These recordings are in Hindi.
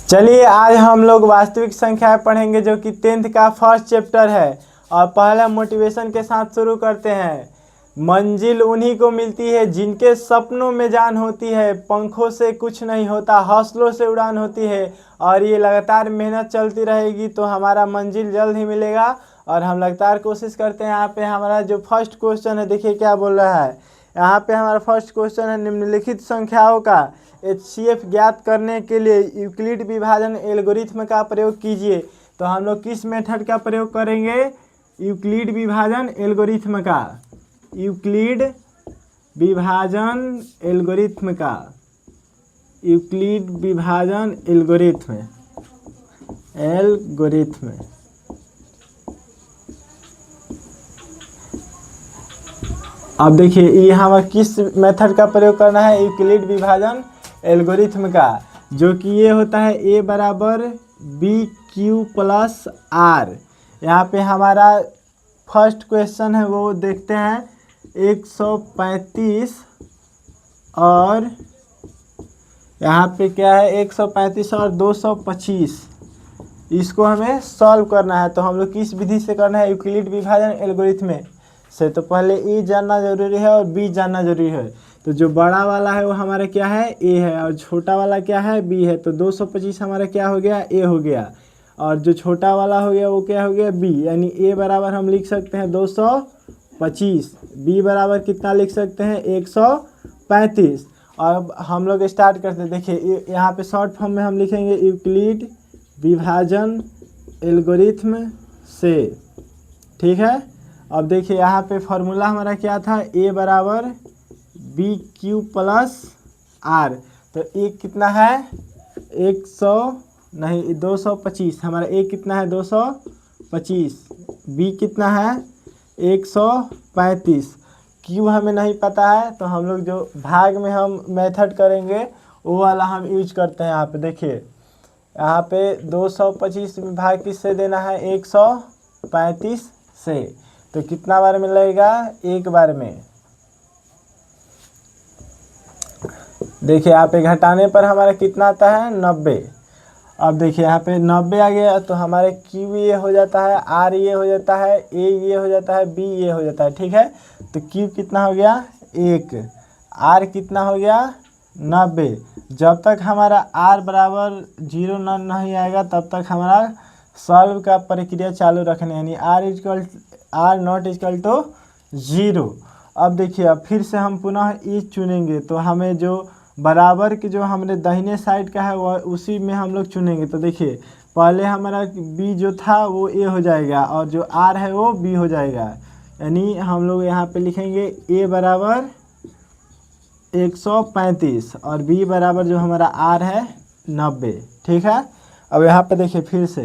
चलिए आज हम लोग वास्तविक संख्याएं पढ़ेंगे जो कि 10th का फर्स्ट चैप्टर है। और पहला मोटिवेशन के साथ शुरू करते हैं। मंजिल उन्हीं को मिलती है जिनके सपनों में जान होती है, पंखों से कुछ नहीं होता, हौसलों से उड़ान होती है। और ये लगातार मेहनत चलती रहेगी तो हमारा मंजिल जल्द ही मिलेगा। और हम लगातार कोशिश करते हैं। यहाँ पे हमारा जो फर्स्ट क्वेश्चन है, देखिए क्या बोल रहा है। यहाँ पे हमारा फर्स्ट क्वेश्चन है, निम्नलिखित संख्याओं का HCF ज्ञात करने के लिए यूक्लिड विभाजन एल्गोरिथ्म का प्रयोग कीजिए। तो हम लोग किस मेथड का प्रयोग करेंगे? यूक्लिड विभाजन एल्गोरिथ्म का। यूक्लिड विभाजन एल्गोरिथ्म का। यूक्लिड विभाजन एल्गोरिथ्म। अब देखिए ये हमें किस मेथड का प्रयोग करना है? यूक्लिड विभाजन एल्गोरिथ्म का, जो कि ये होता है A बराबर BQ प्लस R। यहाँ पे हमारा फर्स्ट क्वेश्चन है वो देखते हैं। 135 और यहाँ पे क्या है? 135 और 225, इसको हमें सॉल्व करना है। तो हम लोग किस विधि से करना है? यूक्लिड विभाजन एल्गोरिथ्म से। तो पहले E जानना जरूरी है और B जानना जरूरी है। तो जो बड़ा वाला है वो हमारा क्या है? A है। और छोटा वाला क्या है? B है। तो 225 हमारा क्या हो गया? A हो गया। और जो छोटा वाला हो गया वो क्या हो गया? B। यानी A बराबर हम लिख सकते हैं 225, B बराबर कितना लिख सकते हैं? 135। और अब हम लोग स्टार्ट करते हैं। देखिए यहाँ पे शॉर्ट फॉर्म में हम लिखेंगे यूक्लिड विभाजन एल्गोरिथ्म से। ठीक है। अब देखिए यहाँ पे फॉर्मूला हमारा क्या था? A बराबर BQ प्लस R। तो A कितना है? 225। हमारा A कितना है? 225। B कितना है? 135। Q हमें नहीं पता है तो हम लोग जो भाग में हम मेथड करेंगे वो वाला हम यूज करते हैं। यहाँ पे देखिए, यहाँ पे 225 में भाग किससे देना है? 135 से। तो कितना बार में लगेगा? एक बार में। देखिए यहाँ पे घटाने पर हमारा कितना आता है? 90। अब देखिए यहाँ पे 90 आ गया तो हमारे Q ये हो जाता है, R ये हो जाता है, A ये हो जाता है, B ये हो जाता है। ठीक है। तो Q कितना हो गया? 1। R कितना हो गया? 90। जब तक हमारा R बराबर 0 नहीं आएगा तब तक हमारा सॉल्व का प्रक्रिया चालू रखना है, यानी R नॉट इक्वल टू 0। अब देखिए अब फिर से हम पुनः E चुनेंगे तो हमें जो बराबर के जो हमने दाहिने साइड का है वो उसी में हम लोग चुनेंगे। तो देखिए पहले हमारा B जो था वो A हो जाएगा और जो R है वो B हो जाएगा। यानी हम लोग यहाँ पे लिखेंगे A बराबर 135 और B बराबर जो हमारा R है 90। ठीक है। अब यहाँ पे देखिए फिर से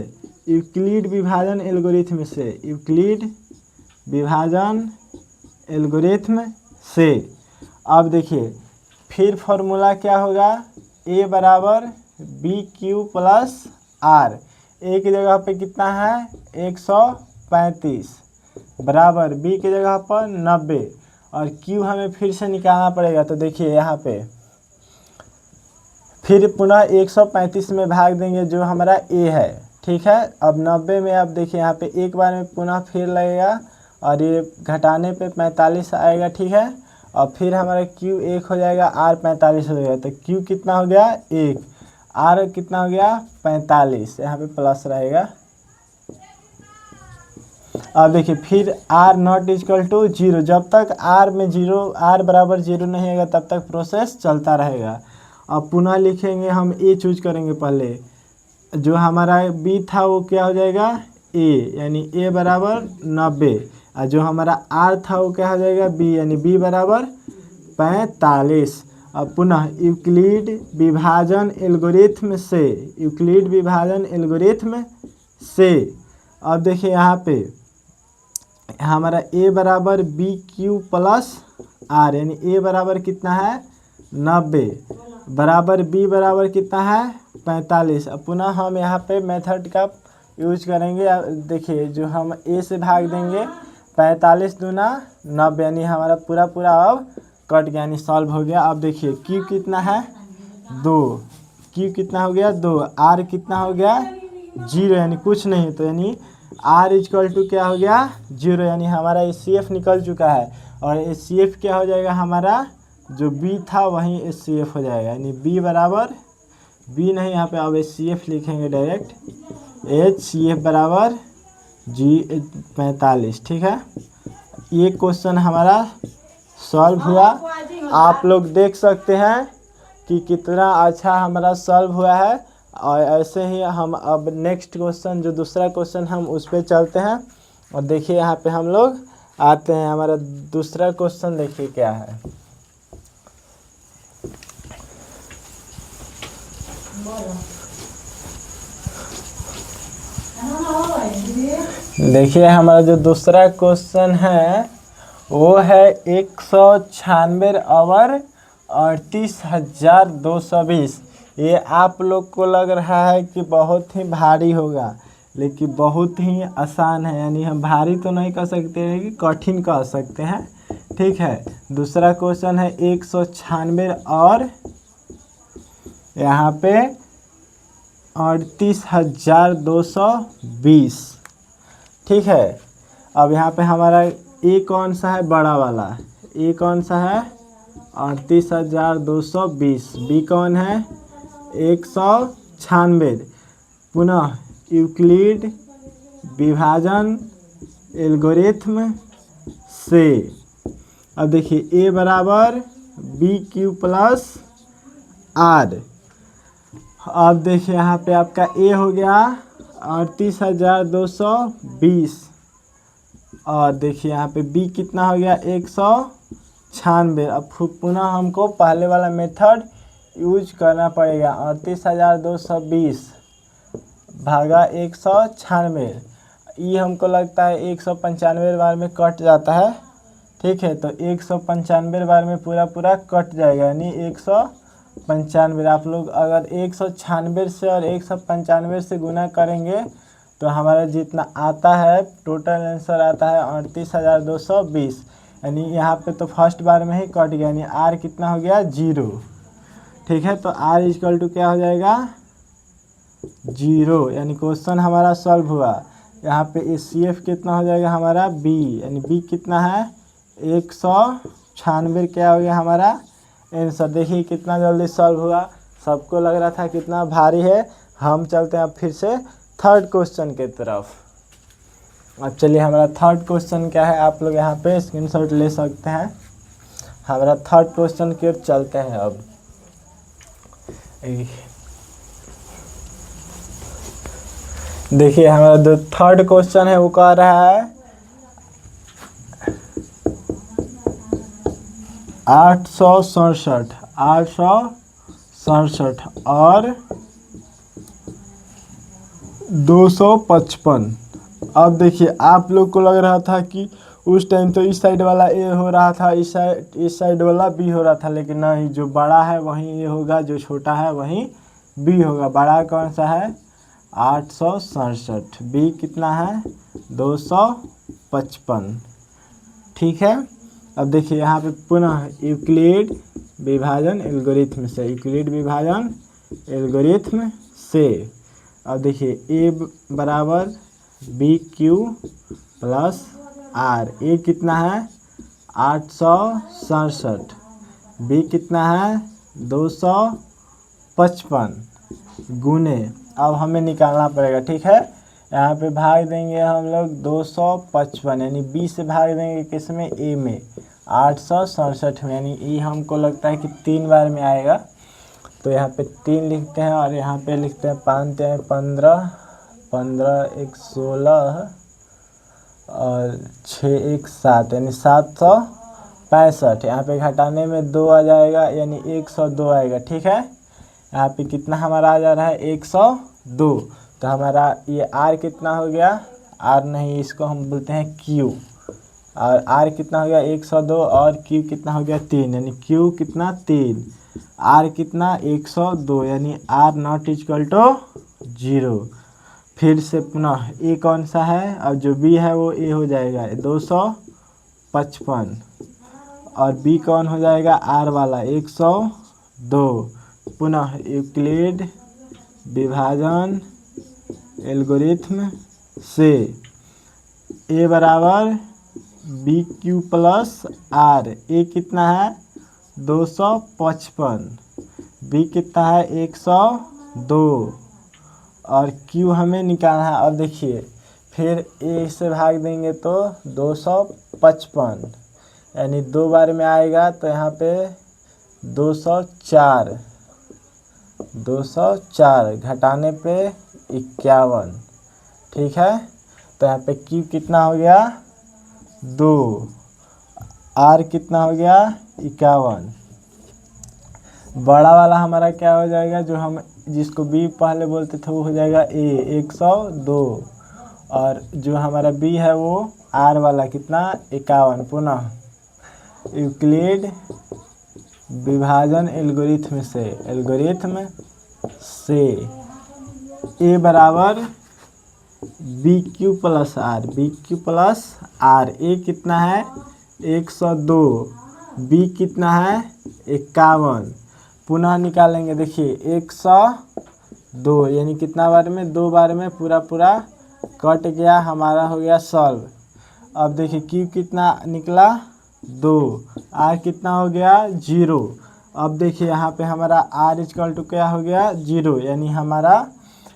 यूक्लिड विभाजन एल्गोरिथ्म से। यूक्लिड विभाजन एल्गोरिथ्म से। अब देखिए फिर फॉर्मूला क्या होगा? A बराबर BQ प्लस R। A की जगह पे कितना है? 135 बराबर B की जगह पर 90 और Q हमें फिर से निकालना पड़ेगा। तो देखिए यहाँ पे फिर पुनः 135 में भाग देंगे जो हमारा A है। ठीक है। अब 90 में अब देखिए यहाँ पे एक बार में पुनः फिर लगेगा और ये घटाने पे 45 आएगा। ठीक है। और फिर हमारा Q 1 हो जाएगा, R 45 हो जाएगा। तो Q कितना हो गया? 1। R कितना हो गया? 45। यहाँ पे प्लस रहेगा। अब देखिए फिर R नॉट इक्वल टू 0। जब तक R बराबर 0 नहीं आएगा तब तक प्रोसेस चलता रहेगा। अब पुनः लिखेंगे हम A चूज करेंगे पहले। जो हमारा B था वो क्या हो जाएगा? A, यानी A बराबर 90। और जो हमारा R था वो क्या हो जाएगा? B, यानी B बराबर 45। अब पुनः यूक्लिड विभाजन एल्गोरिथ्म से। यूक्लिड विभाजन एल्गोरिथ्म से। अब देखिए यहाँ पे हमारा A बराबर BQ प्लस R, यानी A बराबर कितना है? 90 बराबर B बराबर कितना है? 45। अब पुनः हम यहाँ पे मेथड का यूज करेंगे। देखिए जो हम A से भाग देंगे 45 दूना 90, यानी हमारा पूरा अब कट गया, यानी सॉल्व हो गया। अब देखिए Q कितना है? 2। क्यू कितना हो गया 2, आर कितना हो गया 0 यानी कुछ नहीं, तो यानी आर इजकल टू क्या हो गया 0 यानी हमारा HCF निकल चुका है। और HCF क्या हो जाएगा हमारा, जो B था वहीं HCF हो जाएगा, यानी B बराबर B नहीं, यहाँ पे अब HCF लिखेंगे डायरेक्ट, HCF बराबर G45। ठीक है, ये क्वेश्चन हमारा सॉल्व हुआ। आप लोग देख सकते हैं कि कितना अच्छा हमारा सॉल्व हुआ है। और ऐसे ही हम अब नेक्स्ट क्वेश्चन, जो दूसरा क्वेश्चन हम उस पर चलते हैं। और देखिए यहाँ पे हम लोग आते हैं, हमारा दूसरा क्वेश्चन देखिए क्या है। देखिए हमारा जो दूसरा क्वेश्चन है वो है 196 और 38,220। ये आप लोग को लग रहा है कि बहुत ही भारी होगा, लेकिन बहुत ही आसान है, यानी हम भारी तो नहीं कह सकते हैं कि कठिन कह सकते हैं। ठीक है, दूसरा क्वेश्चन है 196 और यहाँ पे 38,220। ठीक है, अब यहाँ पे हमारा ए कौन सा है, बड़ा वाला ए कौन सा है 38,220। बी कौन है 196। पुनः यूक्लिड विभाजन एल्गोरिथम से। अब देखिए ए बराबर BQ प्लस आर। अब देखिए यहाँ पे आपका ए हो गया 38,220 और देखिए यहाँ पे बी कितना हो गया 196। अब पुनः हमको पहले वाला मेथड यूज करना पड़ेगा। 38,220 भागा 196, ये हमको लगता है 195 बार में कट जाता है। ठीक है, तो 195 बार में पूरा कट जाएगा, यानी 195। आप लोग अगर 196 से और 195 से गुना करेंगे तो हमारा जितना आता है टोटल आंसर आता है 38,220। यानी यहाँ पे तो फर्स्ट बार में ही कट गया, यानी आर कितना हो गया 0। ठीक है, तो आर इजकल टू क्या हो जाएगा 0, यानी क्वेश्चन हमारा सॉल्व हुआ। यहाँ पे HCF कितना हो जाएगा हमारा B, यानी B कितना है 196 क्या हो गया हमारा आंसर। देखिए कितना जल्दी सॉल्व हुआ, सबको लग रहा था कितना भारी है। हम चलते हैं अब फिर से थर्ड क्वेश्चन के तरफ। अब चलिए हमारा थर्ड क्वेश्चन क्या है, आप लोग यहाँ पे स्क्रीनशॉट ले सकते हैं। हमारा थर्ड क्वेश्चन की ओर चलते हैं अब। देखिए हमारा जो थर्ड क्वेश्चन है वो कह रहा है 867 और 255। अब देखिए आप लोग को लग रहा था कि उस टाइम तो इस साइड वाला ए हो रहा था, इस साइड वाला बी हो रहा था, लेकिन नहीं, जो बड़ा है वहीं ए होगा, जो छोटा है वहीं बी होगा। बड़ा कौन सा है 867, बी कितना है 255। ठीक है, अब देखिए यहाँ पे पुनः यूक्लिड विभाजन एल्गोरिथम से, यूक्लिड विभाजन एल्गोरिथम से। अब देखिए ए बराबर BQ प्लस आर। ए कितना है 867, बी कितना है 255 गुने, अब हमें निकालना पड़ेगा। ठीक है, यहाँ पे भाग देंगे हम लोग 255, यानी बी से भाग देंगे किसमें ए में 867 में, यानी ये हमको लगता है कि 3 बार में आएगा। तो यहाँ पे 3 लिखते हैं और यहाँ पे लिखते हैं 5 15, 15 1 16 और 6 1 7, यानी 765। यहाँ पे घटाने में 2 आ जाएगा, यानी 102 आएगा। ठीक है, यहाँ पे कितना हमारा आ जा रहा है 102। तो हमारा ये आर कितना हो गया, आर नहीं इसको हम बोलते हैं क्यू, और आर कितना हो गया 102 और क्यू कितना हो गया 3, यानी क्यू कितना 3, आर कितना 102, यानी आर नॉट इक्वल टू 0। फिर से पुनः ए कौन सा है, और जो बी है वो ए हो जाएगा 255 और बी कौन हो जाएगा आर वाला 102। पुनः यूक्लिड विभाजन एल्गोरिथ्म से a बराबर बी क्यू प्लस आर। ए कितना है 255, बी कितना है 102 और क्यू हमें निकालना है। और देखिए फिर ए से भाग देंगे तो 255, यानी 2 बार में आएगा तो यहाँ पे 204 घटाने पे 51। ठीक है, तो यहाँ पे क्यू कितना हो गया 2, आर कितना हो गया 51। बड़ा वाला हमारा क्या हो जाएगा, जो हम जिसको बी पहले बोलते थे वो हो जाएगा ए 102 और जो हमारा बी है वो आर वाला कितना 51। पुनः यूक्लिड विभाजन एल्गोरिथ्म से ए बराबर बी क्यू प्लस आर। ए कितना है 102, बी कितना है 51। पुनः निकालेंगे, देखिए 102 यानी कितना बार में 2 बार में पूरा कट गया, हमारा हो गया सॉल्व। अब देखिए क्यू कितना निकला 2, आर कितना हो गया 0। अब देखिए यहाँ पे हमारा आर इक्वल टू क्या हो गया 0, यानी हमारा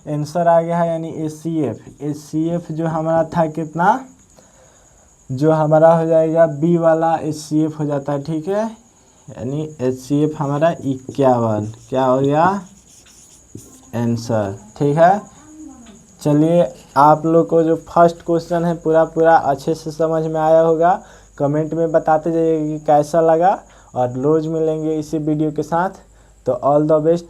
आंसर आ गया है, यानी HCF जो हमारा था कितना, जो हमारा हो जाएगा बी वाला HCF हो जाता है। ठीक है, यानी HCF हमारा 51 क्या हो गया आंसर। ठीक है, चलिए आप लोग को जो फर्स्ट क्वेश्चन है पूरा अच्छे से समझ में आया होगा। कमेंट में बताते जाइए कि कैसा लगा और रोज़ मिलेंगे इसी वीडियो के साथ। तो ऑल द बेस्ट।